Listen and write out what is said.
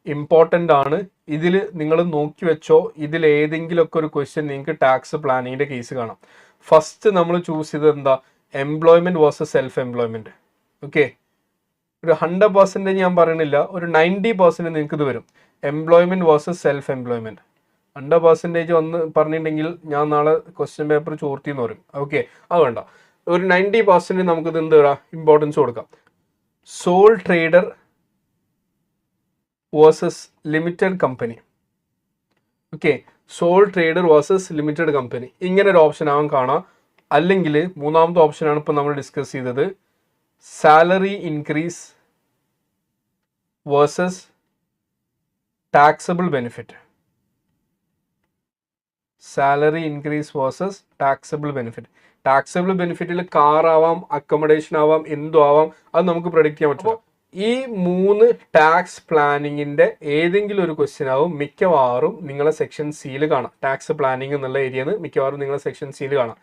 Important ആണ്. ഇതിൽ നിങ്ങൾ നോക്കി വെച്ചോ, ഇതിൽ ഏതെങ്കിലുമൊക്കെ ഒരു ക്വസ്റ്റ്യൻ നിങ്ങൾക്ക് ടാക്സ് പ്ലാനിങ്ങിൻ്റെ കേസ് കാണാം. ഫസ്റ്റ് നമ്മൾ ചൂസ് ചെയ്തത് എന്താ? Employment versus self employment. Okay, ഒരു 100% ഞാൻ പറയണില്ല, ഒരു 90% നിങ്ങൾക്ക് ഇത് വരും. Employment versus self employment. 100% വന്ന് പറഞ്ഞിട്ടുണ്ടെങ്കിൽ ഞാൻ നാളെ ക്വസ്റ്റ്യൻ പേപ്പർ ചോർത്തിന്ന് പറയും. ഓക്കെ, അത് വേണ്ട. ഒരു 90% നമുക്കിത് എന്ത് വരാം, ഇമ്പോർട്ടൻസ് കൊടുക്കാം. Sole trader versus limited company. Okay, sole trader versus limited company, ഇങ്ങനെ ഒരു ഓപ്ഷൻ ആവാൻ കാണാം. അല്ലെങ്കിൽ മൂന്നാമത്തെ ഓപ്ഷനാണ് ഇപ്പോൾ നമ്മൾ ഡിസ്കസ് ചെയ്തത്, salary increase versus taxable benefit. Salary increase versus taxable benefit. Taxable ബെനിഫിറ്റിൽ കാർ ആവാം, അക്കോമഡേഷൻ ആവാം, എന്തും ആവാം, അത് നമുക്ക് പ്രൊഡിക്റ്റ് ചെയ്യാൻ പറ്റില്ല. ഈ 3 ടാക്സ് പ്ലാനിങ്ങിന്റെ ഏതെങ്കിലും ഒരു ക്വസ്റ്റ്യൻ ആവും മിക്കവാറും നിങ്ങളെ സെക്ഷൻ സിയിൽ കാണാം. ടാക്സ് പ്ലാനിങ് എന്നുള്ള ഏരിയയിൽ മിക്കവാറും നിങ്ങളെ സെക്ഷൻ സിയിൽ കാണാം.